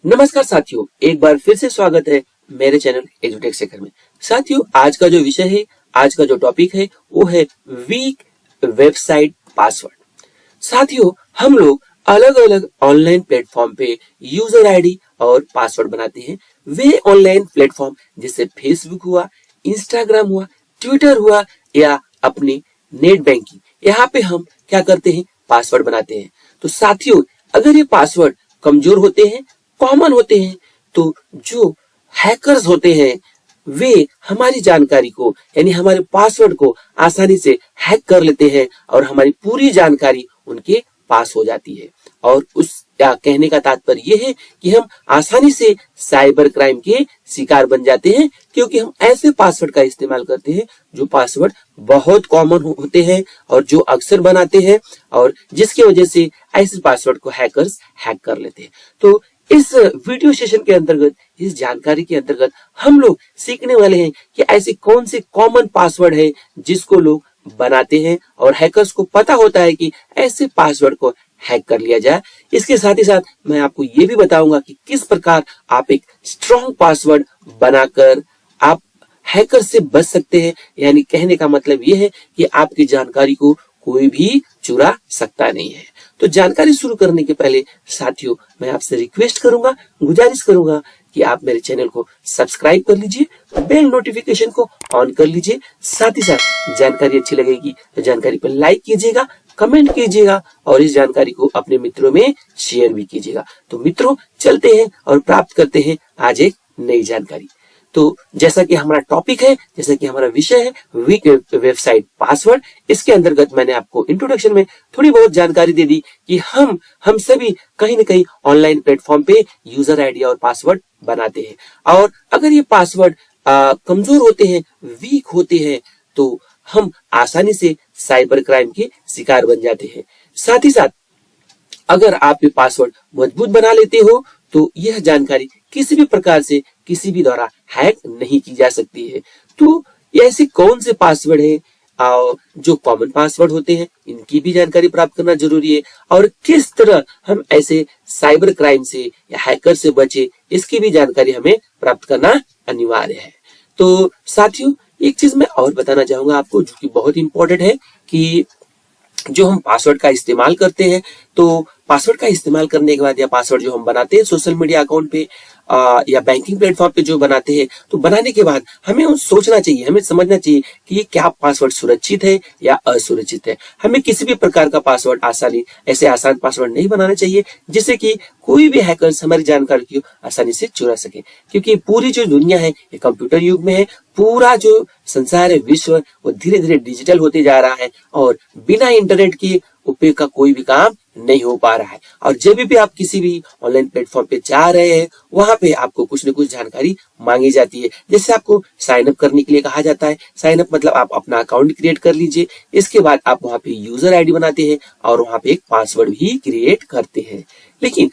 नमस्कार साथियों, एक बार फिर से स्वागत है मेरे चैनल एजुटेक शेखर में। साथियों, आज का जो विषय है, आज का जो टॉपिक है वो है वीक वेबसाइट पासवर्ड। साथियों, हम लोग अलग अलग ऑनलाइन प्लेटफॉर्म पे यूजर आईडी और पासवर्ड बनाते हैं। वे ऑनलाइन प्लेटफॉर्म जैसे फेसबुक हुआ, इंस्टाग्राम हुआ, ट्विटर हुआ या अपनी नेट बैंकिंग, यहाँ पे हम क्या करते हैं, पासवर्ड बनाते हैं। तो साथियों, अगर ये पासवर्ड कमजोर होते हैं, कॉमन होते हैं, तो जो हैकर्स होते हैं वे हमारी जानकारी को यानी हमारे पासवर्ड को आसानी से हैक कर लेते हैं और हमारी पूरी जानकारी उनके पास हो जाती है। और उस कहने का तात्पर्य यह है कि हम आसानी से साइबर क्राइम के शिकार बन जाते हैं, क्योंकि हम ऐसे पासवर्ड का इस्तेमाल करते हैं जो पासवर्ड बहुत कॉमन होते हैं और जो अक्सर बनाते हैं, और जिसकी वजह से ऐसे पासवर्ड को हैकर्स हैक कर लेते हैं। तो इस वीडियो सेशन के अंतर्गत, इस जानकारी के अंतर्गत हम लोग सीखने वाले हैं कि ऐसे कौन से कॉमन पासवर्ड है जिसको लोग बनाते हैं और हैकर्स को पता होता है कि ऐसे पासवर्ड को हैक कर लिया जाए। इसके साथ ही साथ मैं आपको ये भी बताऊंगा कि किस प्रकार आप एक स्ट्रॉन्ग पासवर्ड बनाकर आप हैकर से बच सकते हैं। यानी कहने का मतलब ये है कि आपकी जानकारी को कोई भी चुरा सकता नहीं है। तो जानकारी शुरू करने के पहले साथियों, मैं आपसे रिक्वेस्ट करूंगा, गुजारिश करूंगा कि आप मेरे चैनल को सब्सक्राइब कर लीजिए, बेल नोटिफिकेशन को ऑन कर लीजिए। साथ ही साथ जानकारी अच्छी लगेगी तो जानकारी पर लाइक कीजिएगा, कमेंट कीजिएगा और इस जानकारी को अपने मित्रों में शेयर भी कीजिएगा। तो मित्रों, चलते हैं और प्राप्त करते हैं आज एक नई जानकारी। तो जैसा कि हमारा टॉपिक है, जैसा कि हमारा विषय है वीक वेबसाइट पासवर्ड, इसके अंतर्गत मैंने आपको इंट्रोडक्शन में थोड़ी बहुत जानकारी दे दी कि हम सभी कहीं ना कहीं ऑनलाइन प्लेटफॉर्म पे यूजर आईडी और पासवर्ड बनाते हैं, और अगर ये पासवर्ड कमजोर होते हैं, वीक होते हैं, तो हम आसानी से साइबर क्राइम के शिकार बन जाते हैं। साथ ही साथ अगर आप ये पासवर्ड मजबूत बना लेते हो तो यह जानकारी किसी भी प्रकार से किसी भी द्वारा हैक नहीं की जा सकती है। तो ऐसे कौन से पासवर्ड हैं जो कॉमन पासवर्ड होते हैं, इनकी भी जानकारी प्राप्त करना जरूरी है, और किस तरह हम ऐसे साइबर क्राइम से या हैकर से बचे, इसकी भी जानकारी हमें प्राप्त करना अनिवार्य है। तो साथियों, एक चीज मैं और बताना चाहूंगा आपको जो कि बहुत इंपॉर्टेंट है कि जो हम पासवर्ड का इस्तेमाल करते हैं, तो पासवर्ड का इस्तेमाल करने के बाद या पासवर्ड जो हम बनाते हैं सोशल मीडिया अकाउंट पे या बैंकिंग प्लेटफॉर्म पे जो बनाते हैं, तो बनाने के बाद हमें सोचना चाहिए, हमें समझना चाहिए कि ये क्या पासवर्ड सुरक्षित है या असुरक्षित है। हमें किसी भी प्रकार का पासवर्ड आसान पासवर्ड नहीं बनाना चाहिए जिससे कि कोई भी हैकर्स हमारी जानकारी को आसानी से चुरा सके, क्योंकि पूरी जो दुनिया है ये कंप्यूटर युग में है। पूरा जो संसार है, विश्व, वो धीरे धीरे डिजिटल होते जा रहा है और बिना इंटरनेट के उपयोग का कोई भी काम नहीं हो पा रहा है। और जब भी आप किसी भी ऑनलाइन प्लेटफॉर्म पे जा रहे हैं, वहां पे आपको कुछ न कुछ जानकारी मांगी जाती है। जैसे आपको साइन अप करने के लिए कहा जाता है। साइन अप मतलब आप अपना अकाउंट क्रिएट कर लीजिए, इसके बाद आप वहां पे यूजर आईडी बनाते हैं और वहां पे एक पासवर्ड भी क्रिएट करते हैं। लेकिन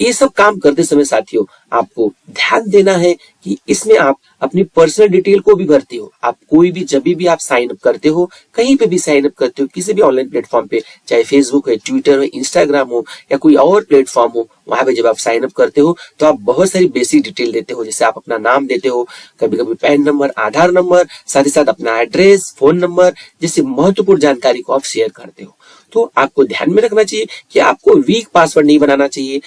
ये सब काम करते समय साथियों, आपको ध्यान देना है कि इसमें आप अपनी पर्सनल डिटेल को भी भरते हो। आप कोई भी जब भी आप साइन अप करते हो, कहीं पे भी साइन अप करते हो, किसी भी ऑनलाइन प्लेटफॉर्म पे, चाहे फेसबुक है, ट्विटर हो, इंस्टाग्राम हो या कोई और प्लेटफॉर्म हो, वहां पे जब आप साइन अप करते हो तो आप बहुत सारी बेसिक डिटेल देते हो। जैसे आप अपना नाम देते हो, कभी कभी पैन नंबर, आधार नंबर, साथ ही साथ अपना एड्रेस, फोन नंबर जैसे महत्वपूर्ण जानकारी को आप शेयर करते हो। तो आपको ध्यान में रखना चाहिए कि आपको वीक पासवर्ड नहीं बनाना चाहिए,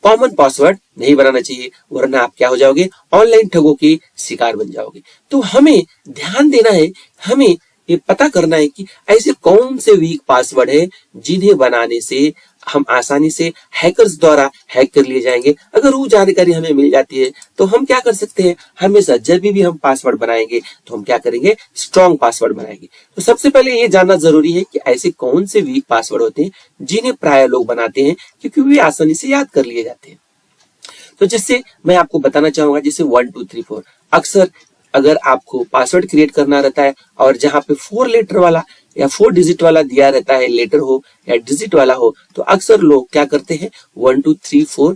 कॉमन पासवर्ड नहीं बनाना चाहिए, वरना आप क्या हो जाओगे, ऑनलाइन ठगों के शिकार बन जाओगे। तो हमें ध्यान देना है, हमें ये पता करना है कि ऐसे कौन से वीक पासवर्ड है जिन्हें बनाने से हम आसानी से हैकर्स द्वारा हैक कर लिए जाएंगे। अगर वो जानकारी हमें मिल जाती है तो हम क्या कर सकते हैं, हमेशा जब भी हम पासवर्ड बनाएंगे तो हम क्या करेंगे, स्ट्रॉन्ग पासवर्ड बनाएंगे। तो सबसे पहले ये जानना जरूरी है कि ऐसे कौन से वीक पासवर्ड होते हैं जिन्हें प्राय लोग बनाते हैं, क्योंकि वे आसानी से याद कर लिए जाते हैं। तो जैसे मैं आपको बताना चाहूंगा, जैसे 1 2 3 4 अक्सर अगर आपको पासवर्ड क्रिएट करना रहता है और जहां पे 4 लेटर वाला या 4 डिजिट वाला दिया रहता है, लेटर हो या डिजिट वाला हो, तो अक्सर लोग क्या करते हैं, 1 2 3 4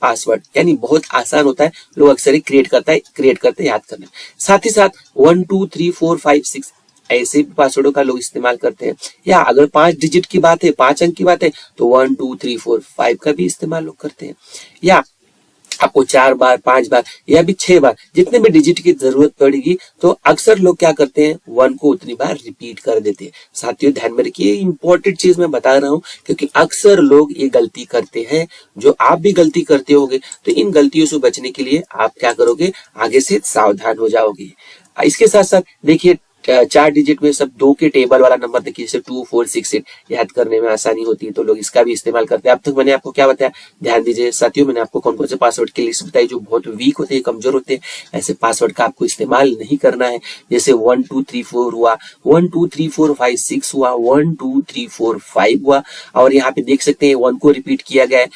पासवर्ड, यानी बहुत आसान होता है, लोग अक्सर क्रिएट करते हैं याद करना। साथ ही साथ 1 2 3 4 5 6 ऐसे भी पासवर्डों का लोग इस्तेमाल करते हैं। या अगर 5 डिजिट की बात है, 5 अंक की बात है, तो 1 2 3 4 5 का भी इस्तेमाल लोग करते हैं। या आपको 4 बार 5 बार या भी 6 बार जितने भी डिजिट की जरूरत पड़ेगी तो अक्सर लोग क्या करते हैं 1 को उतनी बार रिपीट कर देते हैं। साथियों ध्यान में रखिए, इंपॉर्टेंट चीज मैं बता रहा हूं क्योंकि अक्सर लोग ये गलती करते हैं। जो आप भी गलती करते होगे तो इन गलतियों से बचने के लिए आप क्या करोगे, आगे से सावधान हो जाओगे। इसके साथ साथ देखिए 4 डिजिट में सब 2 के टेबल वाला नंबर देखिए, जैसे 2 4 6 8 याद करने में आसानी होती है तो लोग इसका भी इस्तेमाल करते हैं। अब तक मैंने आपको क्या बताया, ध्यान दीजिए साथियों, मैंने आपको कौन कौन से पासवर्ड की लिस्ट बताई जो बहुत वीक होते हैं, कमजोर होते हैं। ऐसे पासवर्ड का आपको इस्तेमाल नहीं करना है। जैसे 1 2 3 4 हुआ, 1 2 3 4 5 6 हुआ, 1 2 3 4 5 हुआ, और यहाँ पे देख सकते हैं 1 को रिपीट किया गया है,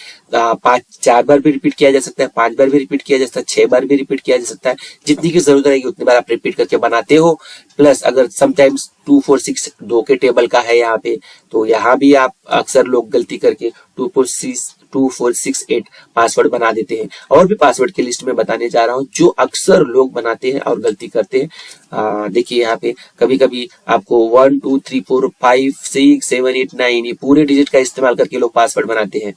4 बार भी रिपीट किया जा सकता है, 5 बार भी रिपीट किया जा सकता है, 6 बार भी रिपीट किया जा सकता है। जितनी की जरूरत रहेगी उतनी बार आप रिपीट करके बनाते हो। प्लस अगर समटाइम्स 2 4 6 2 के टेबल का है यहाँ पे, तो यहाँ भी आप अक्सर लोग गलती करके 2 4 6 8 पासवर्ड बना देते हैं। और भी पासवर्ड की लिस्ट में बताने जा रहा हूँ जो अक्सर लोग बनाते हैं और गलती करते हैं। देखिए यहाँ पे कभी कभी आपको 1 2 3 4 5 6 7 8 9 ये पूरे डिजिट का इस्तेमाल करके लोग पासवर्ड बनाते हैं।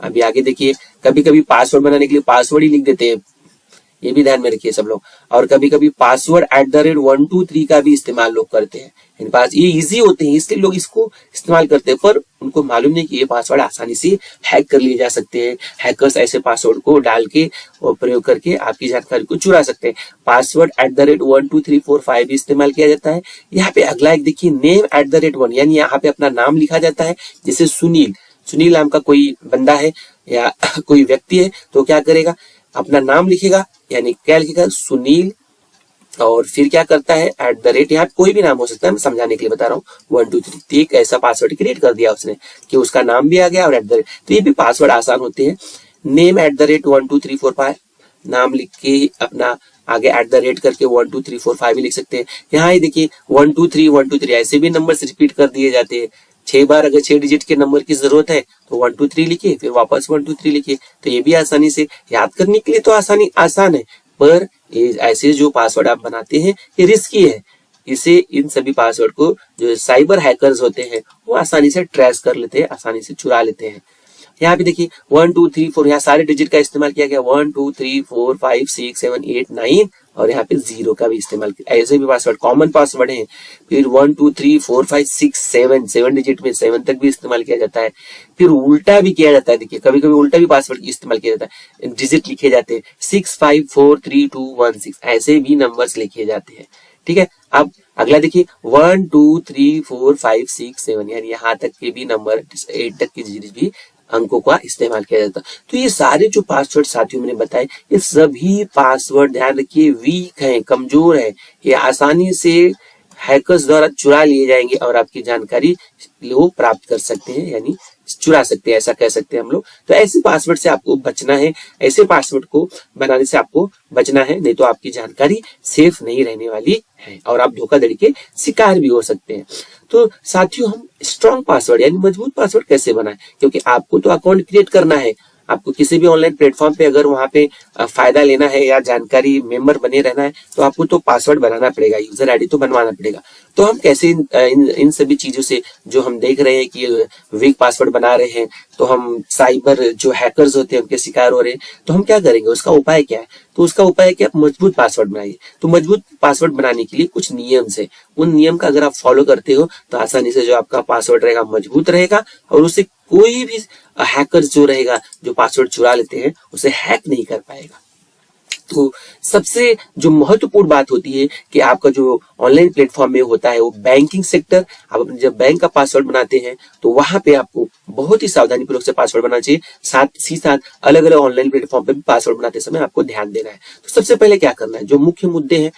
अभी आगे देखिए, कभी कभी पासवर्ड बनाने के लिए पासवर्ड ही लिख देते हैं, ये भी ध्यान में रखिए सब लोग। और कभी कभी पासवर्ड @1 2 3 का भी इस्तेमाल लोग करते हैं। इन पास ये इजी होते हैं इसलिए लोग इसको इस्तेमाल करते हैं, पर उनको मालूम नहीं कि ये पासवर्ड आसानी से हैक कर लिए जा सकते हैं। हैकर्स ऐसे पासवर्ड को डाल के और प्रयोग करके आपकी जानकारी को चुरा सकते हैं। पासवर्ड @1 2 3 4 5 भी इस्तेमाल किया जाता है। यहाँ पे अगला एक देखिए, नेम @1, यानी यहाँ पे अपना नाम लिखा जाता है। जैसे सुनील नाम का कोई बंदा है या कोई व्यक्ति है तो क्या करेगा, अपना नाम लिखेगा, यानी क्या लिखेगा, सुनील, और फिर क्या करता है यहाँ कोई भी नाम हो सकता है, मैं समझाने के लिए बता रहा हूँ 1 2 3। तो एक ऐसा पासवर्ड क्रिएट कर दिया उसने कि उसका नाम भी आ गया और @ तो ये भी पासवर्ड आसान होते हैं। नेम @1 2 3 4 5 नाम लिख के अपना आगे @ करके 1 2 3 4 5 भी लिख सकते हैं। यहाँ देखिए 1 2 3 1 2 3 ऐसे भी नंबर रिपीट कर दिए जाते हैं। 6 बार अगर 6 डिजिट के नंबर की जरूरत है तो 1 2 3 लिखिए, फिर वापस 1 2 3 लिखिए। तो ये भी आसानी से याद करने के लिए तो आसान है, पर ये ऐसे जो पासवर्ड आप बनाते हैं ये रिस्की है। इसे इन सभी पासवर्ड को जो साइबर हैकर्स होते हैं वो आसानी से ट्रेस कर लेते हैं, आसानी से चुरा लेते हैं। यहाँ पे देखिए 1 2 3 4 यहाँ सारे डिजिट का इस्तेमाल किया गया, 1 2 3 4 5 6 7 8 9 और यहाँ पे 0 का भी इस्तेमाल किया। ऐसे भी पासवर्ड कॉमन पासवर्ड है। फिर 1 2 3 4 5 6 7 डिजिट में 7 तक भी इस्तेमाल किया जाता है। फिर उल्टा भी किया जाता है, देखिए कभी कभी उल्टा भी पासवर्ड इस्तेमाल किया जाता है। डिजिट लिखे जाते हैं 6 5 4 3 2 1 6, ऐसे भी नंबर्स लिखे जाते हैं। ठीक है, अब अगला देखिए 1 2 3 4 5 6 7, यानी यहाँ तक के भी नंबर 8 तक के डिजिट भी अंकों का इस्तेमाल किया जाता। तो ये सारे जो पासवर्ड साथियों मैंने बताए, ये सभी पासवर्ड ध्यान रखिए वीक हैं, कमजोर है। ये आसानी से हैकर्स द्वारा चुरा लिए जाएंगे और आपकी जानकारी लोग प्राप्त कर सकते हैं, यानी चुरा सकते हैं, ऐसा कह सकते हैं हम लोग। तो ऐसे पासवर्ड से आपको बचना है, ऐसे पासवर्ड को बनाने से आपको बचना है, नहीं तो आपकी जानकारी सेफ नहीं रहने वाली है और आप धोखाधड़ी के शिकार भी हो सकते हैं। तो साथियों, हम स्ट्रॉन्ग पासवर्ड यानी मजबूत पासवर्ड कैसे बनाएं, क्योंकि आपको तो अकाउंट क्रिएट करना है। आपको किसी भी ऑनलाइन प्लेटफॉर्म पे अगर वहां पे फायदा लेना है या जानकारी मेंबर बने रहना है तो आपको तो पासवर्ड बनाना पड़ेगा, यूजर आईडी तो बनवाना पड़ेगा। तो हम कैसे इन सभी चीजों से जो हम देख रहे हैं कि वीक पासवर्ड बना रहे हैं तो हम साइबर जो हैकर्स होते हैं उनके शिकार हो रहे हैं, तो हम क्या करेंगे, उसका उपाय क्या है? तो उसका उपाय है कि आप मजबूत पासवर्ड बनाइए। तो मजबूत पासवर्ड बनाने के लिए कुछ नियम है, उन नियम का अगर आप फॉलो करते हो तो आसानी से जो आपका पासवर्ड रहेगा मजबूत रहेगा और उससे कोई भी हैकर जो रहेगा जो पासवर्ड चुरा लेते हैं उसे हैक नहीं कर पाएगा। तो सबसे जो महत्वपूर्ण बात होती है कि आपका जो ऑनलाइन प्लेटफॉर्म में होता है वो बैंकिंग सेक्टर, आप अपने जब बैंक का पासवर्ड बनाते हैं तो वहां पे आपको बहुत ही सावधानी पूर्वक से पासवर्ड बनाना चाहिए। साथ ही साथ अलग अलग ऑनलाइन प्लेटफॉर्म पे भी पासवर्ड बनाते समय आपको ध्यान देना है। तो सबसे पहले क्या करना है, जो मुख्य मुद्दे हैं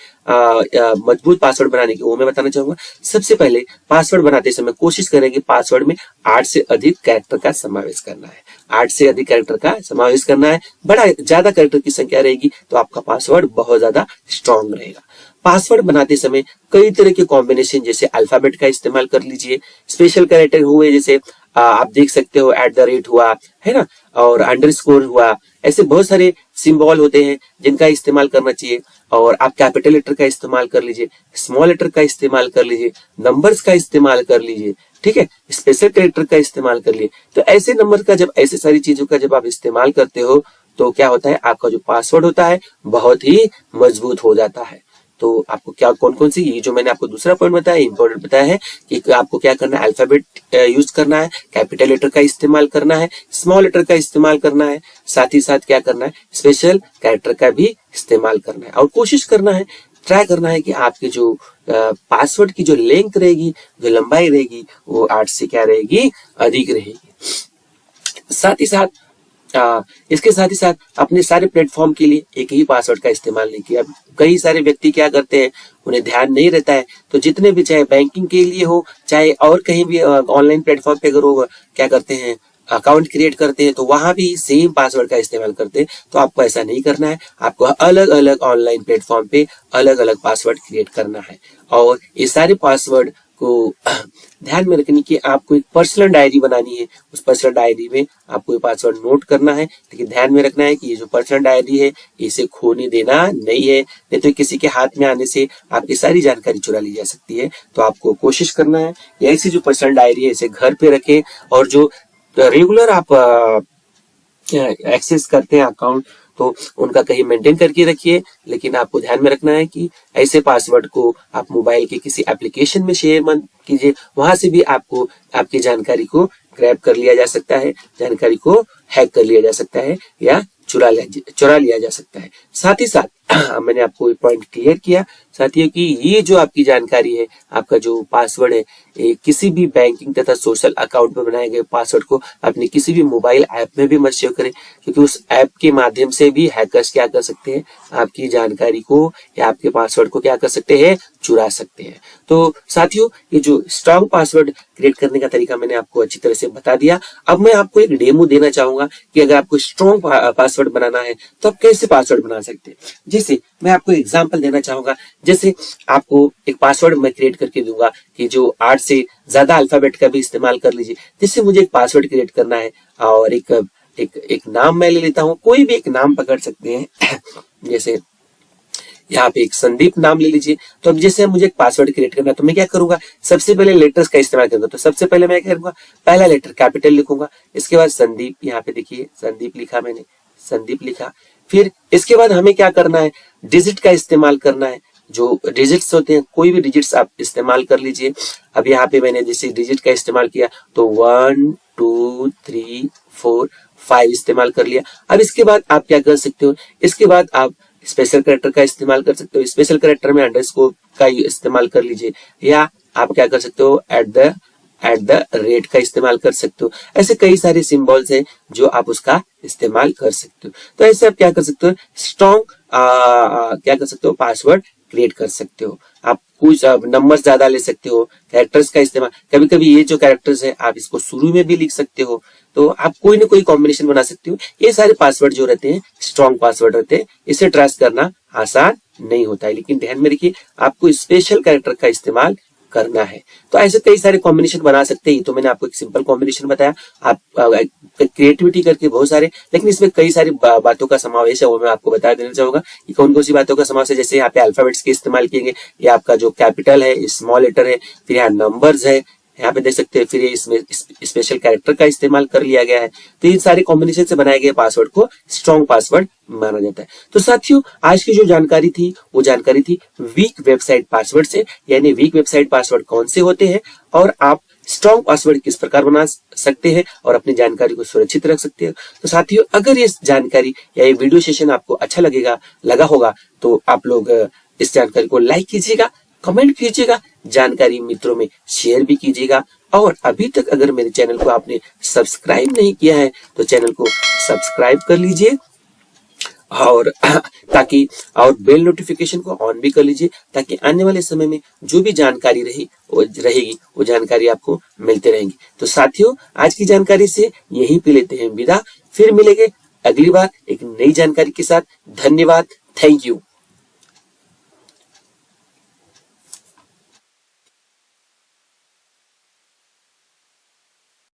मजबूत पासवर्ड बनाने के वो मैं बताना चाहूंगा। सबसे पहले पासवर्ड बनाते समय कोशिश करें कि पासवर्ड में 8 से अधिक कैरेक्टर का समावेश करना है। 8 से अधिक कैरेक्टर का समावेश करना है। बड़ा ज्यादा कैरेक्टर की संख्या रहेगी तो आपका पासवर्ड बहुत ज्यादा स्ट्रॉन्ग रहेगा। पासवर्ड बनाते समय कई तरह के कॉम्बिनेशन जैसे अल्फाबेट का इस्तेमाल कर लीजिए, स्पेशल कैरेक्टर हुए जैसे आप देख सकते हो @ हुआ है ना, और अंडरस्कोर हुआ, ऐसे बहुत सारे सिंबल होते हैं जिनका इस्तेमाल करना चाहिए। और आप कैपिटल लेटर का इस्तेमाल कर लीजिए, स्मॉल लेटर का इस्तेमाल कर लीजिए, नंबर्स का इस्तेमाल कर लीजिए, ठीक है, स्पेशल कैरेक्टर का इस्तेमाल कर लिए। तो ऐसे नंबर का जब ऐसे सारी चीजों का जब आप इस्तेमाल करते हो तो क्या होता है, आपका जो पासवर्ड होता है बहुत ही मजबूत हो जाता है। तो आपको क्या कौन कौन सी, ये जो मैंने आपको दूसरा पॉइंट बताया इंपॉर्टेंट बताया है कि आपको क्या करना है, अल्फाबेट यूज करना है, कैपिटल लेटर का इस्तेमाल करना है, स्मॉल लेटर का इस्तेमाल करना है, साथ ही साथ क्या करना है, स्पेशल कैरेक्टर का भी इस्तेमाल करना है। और कोशिश करना है, ट्राई करना है कि आपके जो पासवर्ड की जो लेंथ रहेगी, जो लंबाई रहेगी, वो 8 से क्या रहेगी, अधिक रहेगी। साथ ही साथ इसके साथ ही साथ अपने सारे प्लेटफॉर्म के लिए एक ही पासवर्ड का इस्तेमाल नहीं किया। कई सारे व्यक्ति क्या करते हैं, उन्हें ध्यान नहीं रहता है, तो जितने भी, चाहे बैंकिंग के लिए हो, चाहे और कहीं भी ऑनलाइन प्लेटफॉर्म पे अगर वो क्या करते हैं, अकाउंट क्रिएट करते हैं, तो वहां भी सेम पासवर्ड का इस्तेमाल करते हैं। तो आपको ऐसा नहीं करना है, आपको अलग अलग ऑनलाइन प्लेटफॉर्म पे अलग अलग पासवर्ड क्रिएट करना है। और ये सारे पासवर्ड को ध्यान में रखने की आपको एक पर्सनल डायरी बनानी है। उस पर्सनल डायरी में आपको ये पासवर्ड नोट करना है, लेकिन ध्यान में रखना है कि ये जो पर्सनल डायरी है इसे खोने देना नहीं है, नहीं तो किसी के हाथ में आने से आपकी सारी जानकारी चुरा ली जा सकती है। तो आपको कोशिश करना है ऐसी जो पर्सनल डायरी है इसे घर पे रखें, और जो रेगुलर आप एक्सेस करते हैं अकाउंट, तो उनका कहीं मेंटेन करके रखिए। लेकिन आपको ध्यान में रखना है कि ऐसे पासवर्ड को आप मोबाइल के किसी एप्लीकेशन में शेयर मत कीजिए, वहां से भी आपको आपकी जानकारी को ग्रैब कर लिया जा सकता है, जानकारी को हैक कर लिया जा सकता है या चुरा लिया जा सकता है। साथ ही साथ मैंने आपको एक पॉइंट क्लियर किया साथियों कि ये जो आपकी जानकारी है, आपका जो पासवर्ड है, किसी भी बैंकिंग तथा सोशल अकाउंट में बनाए गए पासवर्ड को अपने किसी भी मोबाइल ऐप में भी मत शेयर करें, क्योंकि उस ऐप के माध्यम से भी हैकर्स क्या कर सकते हैं, आपकी जानकारी को या आपके पासवर्ड को क्या कर सकते हैं, चुरा सकते हैं। तो साथियों, ये जो स्ट्रॉन्ग पासवर्ड क्रिएट करने का तरीका मैंने आपको अच्छी तरह से बता दिया। अब मैं आपको एक डेमो देना चाहूंगा कि अगर आपको स्ट्रॉन्ग पासवर्ड बनाना है तो आप कैसे पासवर्ड बना सकते हैं। जैसे मैं आपको एग्जांपल देना चाहूंगा, जैसे आपको एक पासवर्ड मैं क्रिएट करके दूंगा कि जो 8 से ज्यादा अल्फाबेट का भी इस्तेमाल कर लीजिए। जिससे मुझे एक पासवर्ड क्रिएट करना है, और एक नाम मैं ले लेता हूं, कोई भी एक नाम पकड़ सकते हैं जैसे यहाँ पे एक संदीप नाम ले लीजिए। तो अब जैसे मुझे एक पासवर्ड क्रिएट करना है, तो मैं क्या करूंगा, सबसे पहले लेटर्स का इस्तेमाल करूंगा। तो सबसे पहले मैं क्या करूंगा, पहला लेटर कैपिटल लिखूंगा, इसके बाद संदीप, यहाँ पे देखिए संदीप लिखा मैंने, संदीप लिखा। फिर इसके बाद हमें क्या करना है, डिजिट का इस्तेमाल करना है। जो डिजिट्स होते हैं, कोई भी डिजिट्स आप इस्तेमाल कर लीजिए। अब यहाँ पे मैंने जैसे डिजिट का इस्तेमाल किया तो 1 2 3 4 5 इस्तेमाल कर लिया। अब इसके बाद आप क्या कर सकते हो, इसके बाद आप स्पेशल कैरेक्टर का इस्तेमाल कर सकते हो। स्पेशल कैरेक्टर में अंडरस्कोर का इस्तेमाल कर लीजिए, या आप क्या कर सकते हो, एट द रेट का इस्तेमाल कर सकते हो। ऐसे कई सारे सिंबल्स हैं जो आप उसका इस्तेमाल कर सकते हो। तो ऐसे आप क्या कर सकते हो, स्ट्रॉन्ग क्या कर सकते हो, पासवर्ड क्रिएट कर सकते हो। आप कुछ नंबर्स ज्यादा ले सकते हो, कैरेक्टर्स का इस्तेमाल, कभी कभी ये जो कैरेक्टर्स है आप इसको शुरू में भी लिख सकते हो। तो आप कोई ना कोई कॉम्बिनेशन बना सकते हो। ये सारे पासवर्ड जो रहते हैं स्ट्रॉन्ग पासवर्ड रहते हैं, इसे ट्रेस करना आसान नहीं होता है। लेकिन ध्यान में रखिए, आपको स्पेशल कैरेक्टर का इस्तेमाल करना है। तो ऐसे कई सारे कॉम्बिनेशन बना सकते हैं। तो मैंने आपको एक सिंपल कॉम्बिनेशन बताया, आप क्रिएटिविटी करके बहुत सारे, लेकिन इसमें कई सारी बातों का समावेश है, वो मैं आपको बता देना चाहूंगा कि कौन कौन सी बातों का समावेश है। जैसे यहाँ पे अल्फाबेट्स के इस्तेमाल किएंगे, ये आपका जो कैपिटल है, स्मॉल लेटर है, फिर यहाँ नंबर्स है, यहाँ पे देख सकते हैं, फिर ये इसमें स्पेशल कैरेक्टर का इस्तेमाल कर लिया गया है। तो इन सारे कॉम्बिनेशन से बनाए गए पासवर्ड को स्ट्रॉन्ग पासवर्ड माना जाता है। तो साथियों, आज की जो जानकारी थी वो जानकारी थी वीक वेबसाइट पासवर्ड से, यानी वीक वेबसाइट पासवर्ड कौन से होते हैं और आप स्ट्रॉन्ग पासवर्ड किस प्रकार बना सकते हैं और अपनी जानकारी को सुरक्षित रख सकते हैं। तो साथियों, अगर ये जानकारी या ये वीडियो सेशन आपको अच्छा लगा होगा तो आप लोग इस जानकारी को लाइक कीजिएगा, कमेंट कीजिएगा, जानकारी मित्रों में शेयर भी कीजिएगा। और अभी तक अगर मेरे चैनल को आपने सब्सक्राइब नहीं किया है तो चैनल को सब्सक्राइब कर लीजिए, और ताकि और बेल नोटिफिकेशन को ऑन भी कर लीजिए, ताकि आने वाले समय में जो भी जानकारी रहेगी वो जानकारी आपको मिलते रहेंगी। तो साथियों, आज की जानकारी से यहीं पे लेते हैं विदा, फिर मिलेंगे अगली बार एक नई जानकारी के साथ। धन्यवाद, थैंक यू।